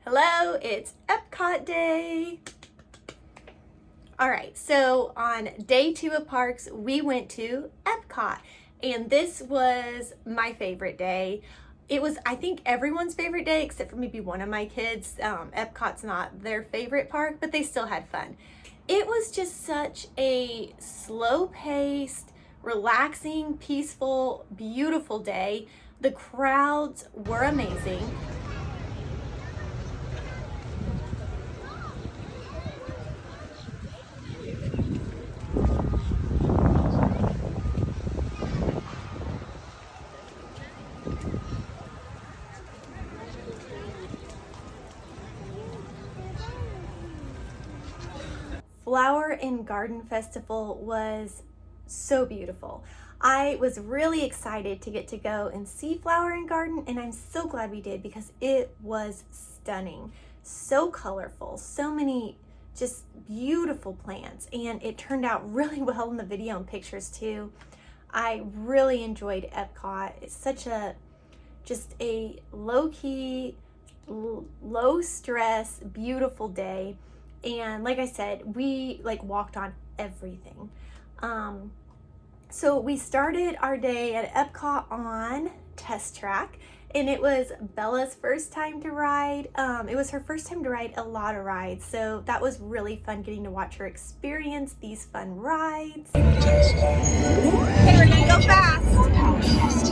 Hello, it's Epcot day. All right, so on day 2 of parks, we went to Epcot, and this was my favorite day. It was, I think, everyone's favorite day except for maybe one of my kids. Epcot's not their favorite park, but they still had fun. It was just such a slow-paced, relaxing, peaceful, beautiful day. The crowds were amazing. Flower and Garden Festival was so beautiful. I was really excited to get to go and see Flower and Garden, and I'm so glad we did because it was stunning. So colorful, so many just beautiful plants, and it turned out really well in the video and pictures too. I really enjoyed Epcot. It's such a just a low-key, low stress, beautiful day. And like I said, we walked on everything. So we started our day at Epcot on Test Track, and it was Bella's first time to ride. It was her first time to ride a lot of rides, so that was really fun getting to watch her experience these fun rides. Okay, we're gonna go fast.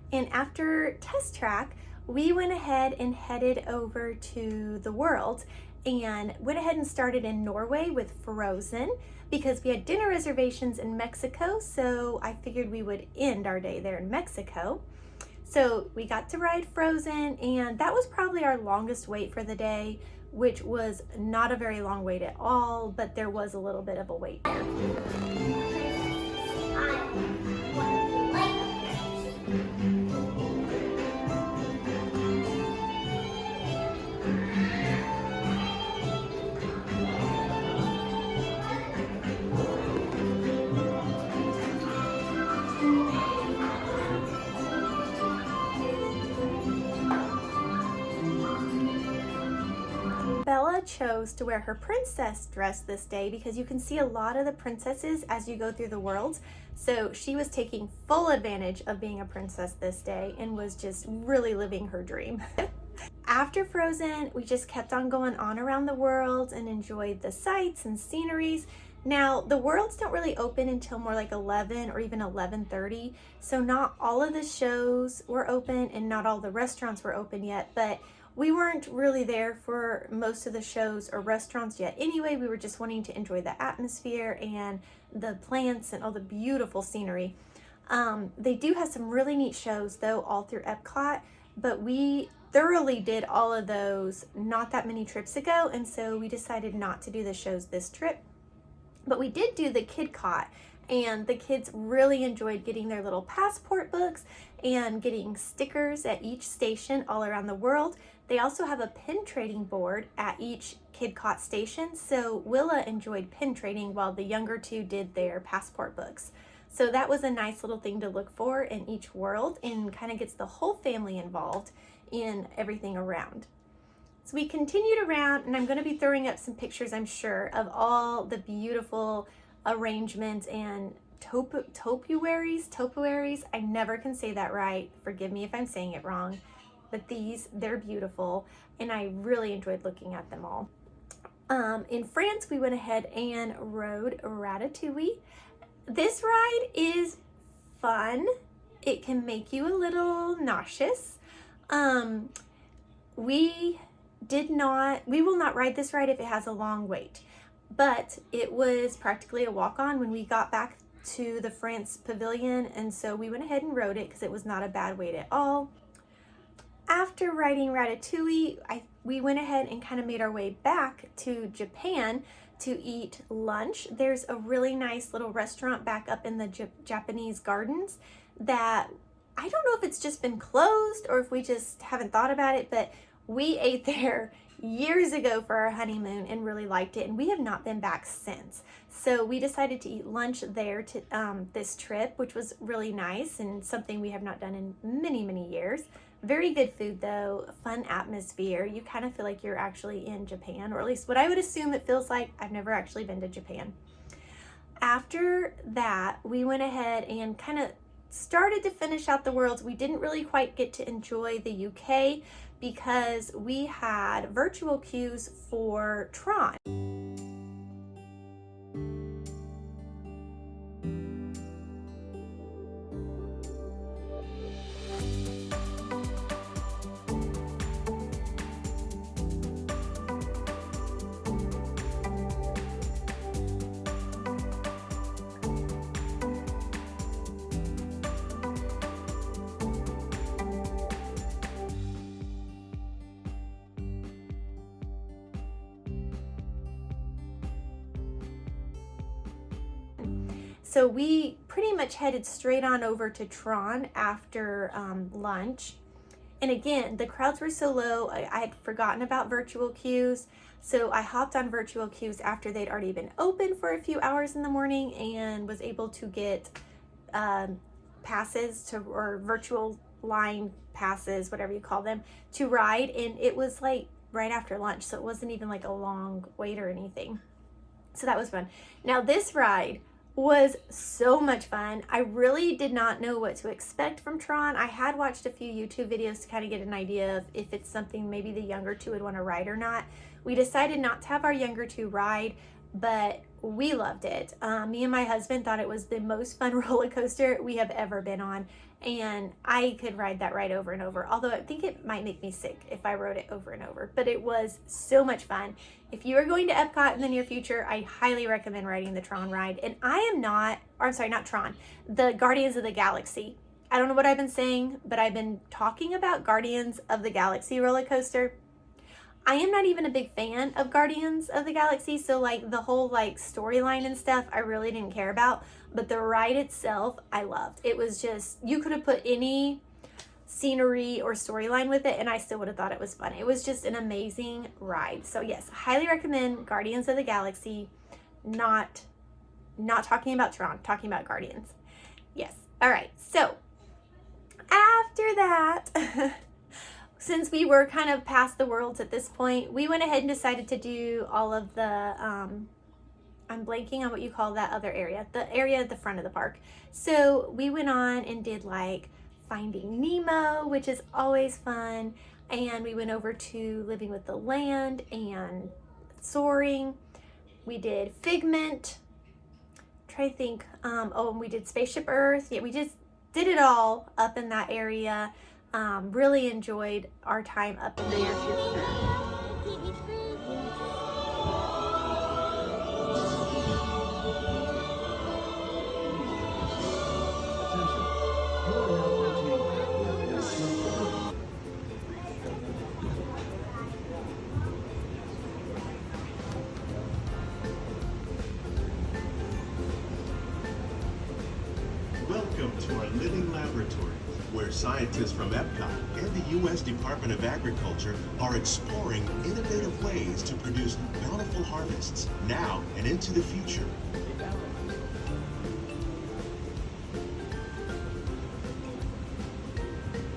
And after Test Track, we went ahead and headed over to the world and went ahead and started in Norway with Frozen because we had dinner reservations in Mexico, so I figured we would end our day there in Mexico. So we got to ride Frozen, and that was probably our longest wait for the day, which was not a very long wait at all, but there was a little bit of a wait there. Bella chose to wear her princess dress this day because you can see a lot of the princesses as you go through the worlds. So she was taking full advantage of being a princess this day and was just really living her dream. After Frozen, we just kept on going on around the world and enjoyed the sights and sceneries. Now, the worlds don't really open until more like 11 or even 11:30, so not all of the shows were open and not all the restaurants were open yet, but we weren't really there for most of the shows or restaurants yet. Anyway, we were just wanting to enjoy the atmosphere and the plants and all the beautiful scenery. They do have some really neat shows though all through Epcot, but we thoroughly did all of those not that many trips ago, and so we decided not to do the shows this trip. But we did do the Kid Cot, and the kids really enjoyed getting their little passport books and getting stickers at each station all around the world. They also have a pin trading board at each Kid Cot station, so Willa enjoyed pin trading while the younger two did their passport books. So that was a nice little thing to look for in each world and kind of gets the whole family involved in everything around. So we continued around, and I'm going to be throwing up some pictures, I'm sure, of all the beautiful arrangements and topiaries. I never can say that right. Forgive me if I'm saying it wrong. But they're beautiful, and I really enjoyed looking at them all. In France, we went ahead and rode Ratatouille. This ride is fun. It can make you a little nauseous. We will not ride this ride if it has a long wait, but it was practically a walk-on when we got back to the France Pavilion, and so we went ahead and rode it because it was not a bad wait at all. After riding Ratatouille, we went ahead and kind of made our way back to Japan to eat lunch. There's a really nice little restaurant back up in the Japanese gardens that I don't know if it's just been closed or if we just haven't thought about it, but we ate there years ago for our honeymoon and really liked it, and we have not been back since. So we decided to eat lunch there this trip, which was really nice and something we have not done in many, many years. Very good food though, fun atmosphere. You kind of feel like you're actually in Japan, or at least what I would assume it feels like. I've never actually been to Japan. After that, we went ahead and kind of started to finish out the worlds. We didn't really quite get to enjoy the UK because we had virtual queues for Tron. So we pretty much headed straight on over to Tron after lunch. And again, the crowds were so low, I had forgotten about virtual queues. So I hopped on virtual queues after they'd already been open for a few hours in the morning and was able to get passes or virtual line passes, whatever you call them, to ride. And it was like right after lunch, so it wasn't even like a long wait or anything. So that was fun. Now this ride was so much fun. I really did not know what to expect from Tron. I had watched a few YouTube videos to kind of get an idea of if it's something maybe the younger two would want to ride or not. We decided not to have our younger two ride, but we loved it. Me and my husband thought it was the most fun roller coaster we have ever been on, and I could ride that ride over and over, although I think it might make me sick if I rode it over and over, but it was so much fun. If you are going to Epcot in the near future, I highly recommend riding the Tron ride. And not Tron, the Guardians of the Galaxy. I don't know what I've been saying, but I've been talking about Guardians of the Galaxy roller coaster. I am not even a big fan of Guardians of the Galaxy, so like the whole like storyline and stuff I really didn't care about, but the ride itself I loved. It was just, you could have put any scenery or storyline with it and I still would have thought it was fun. It was just an amazing ride. So yes, highly recommend Guardians of the Galaxy. Not talking about Tron, talking about Guardians. Yes. All right. So after that, since we were kind of past the worlds at this point, we went ahead and decided to do all of the, I'm blanking on what you call that other area, the area at the front of the park. So we went on and did like Finding Nemo, which is always fun. And we went over to Living with the Land and Soaring. We did Figment. Try to think, and we did Spaceship Earth. Yeah, we just did it all up in that area. Really enjoyed our time up in there. Welcome to our living laboratory, where scientists from Epcot and the U.S. Department of Agriculture are exploring innovative ways to produce bountiful harvests now and into the future.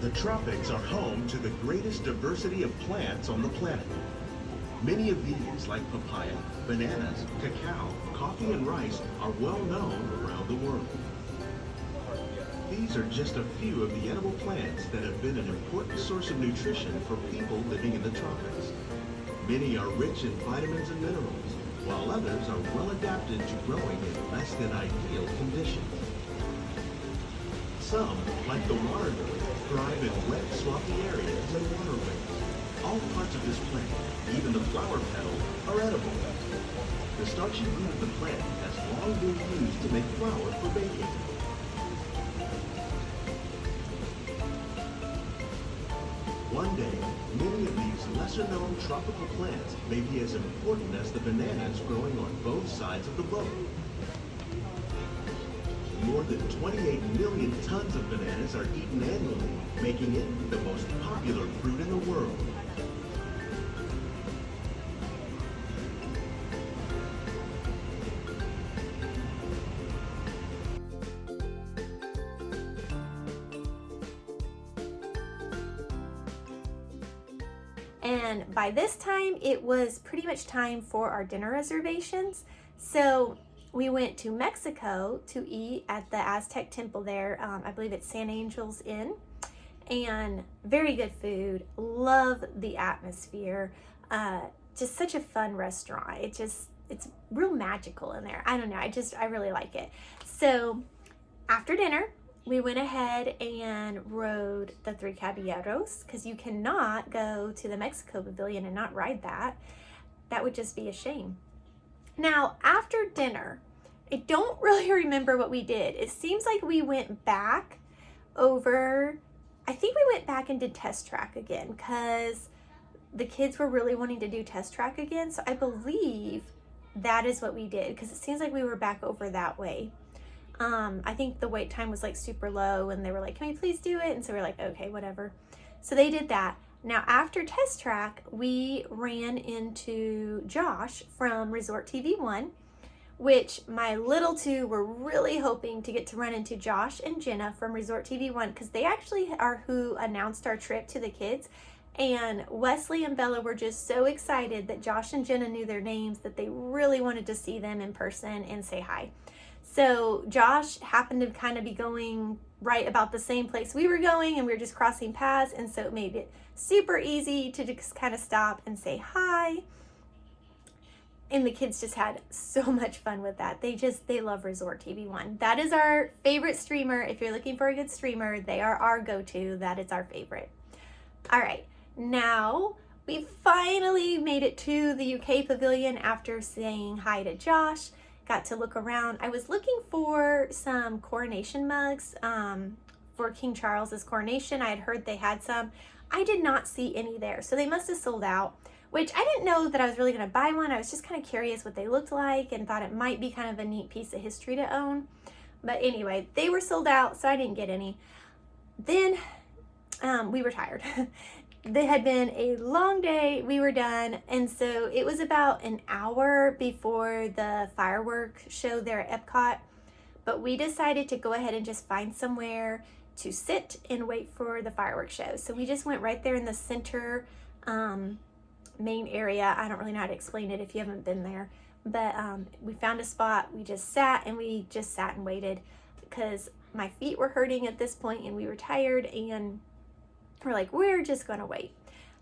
The tropics are home to the greatest diversity of plants on the planet. Many of these, like papaya, bananas, cacao, coffee, and rice, are well known around the world. These are just a few of the edible plants that have been an important source of nutrition for people living in the tropics. Many are rich in vitamins and minerals, while others are well adapted to growing in less than ideal conditions. Some, like the water lily, thrive in wet, swampy areas and waterways. All parts of this plant, even the flower petals, are edible. The starchy root of the plant has long been used to make flour for baking. One day, many of these lesser-known tropical plants may be as important as the bananas growing on both sides of the boat. More than 28 million tons of bananas are eaten annually, making it the most popular fruit in the world. And by this time, it was pretty much time for our dinner reservations. So we went to Mexico to eat at the Aztec temple there. I believe it's San Angel's Inn. And very good food. Love the atmosphere. Just such a fun restaurant. It's real magical in there. I don't know. I really like it. So after dinner, we went ahead and rode the Three Caballeros, because you cannot go to the Mexico Pavilion and not ride that. That would just be a shame. Now, after dinner, I don't really remember what we did. It seems like we went back over, I think we went back and did Test Track again, because the kids were really wanting to do Test Track again. So I believe that is what we did, because it seems like we were back over that way. I think the wait time was like super low, and they were like, can we please do it? And so we're like, okay, whatever. So they did that. Now, after Test Track, we ran into Josh from Resort TV 1, which my little two were really hoping to get to run into Josh and Jenna from Resort TV 1, because they actually are who announced our trip to the kids. And Wesley and Bella were just so excited that Josh and Jenna knew their names that they really wanted to see them in person and say hi. So Josh happened to kind of be going right about the same place we were going, and we were just crossing paths, and so it made it super easy to just kind of stop and say hi. And the kids just had so much fun with that. They love Resort TV 1. That is our favorite streamer. If you're looking for a good streamer, they are our go-to. That is our favorite. All right, now we finally made it to the UK Pavilion after saying hi to Josh. Got to look around. I was looking for some coronation mugs for King Charles's coronation. I had heard they had some. I did not see any there, so they must have sold out, which I didn't know that I was really going to buy one. I was just kind of curious what they looked like and thought it might be kind of a neat piece of history to own. But anyway, they were sold out, so I didn't get any. Then we were tired. It had been a long day. We were done. And so it was about an hour before the fireworks show there at Epcot. But we decided to go ahead and just find somewhere to sit and wait for the fireworks show. So we just went right there in the center main area. I don't really know how to explain it if you haven't been there. But we found a spot. We just sat and waited, because my feet were hurting at this point and we were tired, and we're like, we're just gonna wait.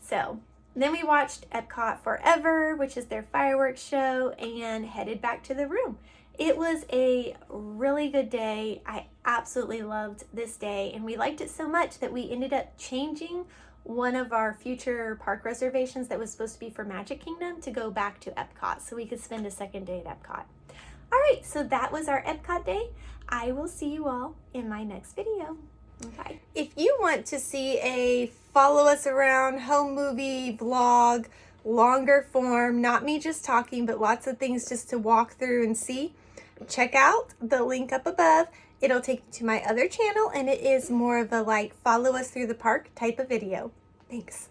So then we watched Epcot Forever, which is their fireworks show, and headed back to the room. It was a really good day. I absolutely loved this day, and we liked it so much that we ended up changing one of our future park reservations that was supposed to be for Magic Kingdom to go back to Epcot, so we could spend a second day at Epcot. All right, so that was our Epcot day. I will see you all in my next video. Okay. If you want to see a follow us around home movie vlog, longer form, not me just talking, but lots of things just to walk through and see, check out the link up above. It'll take you to my other channel, and it is more of a like follow us through the park type of video. Thanks.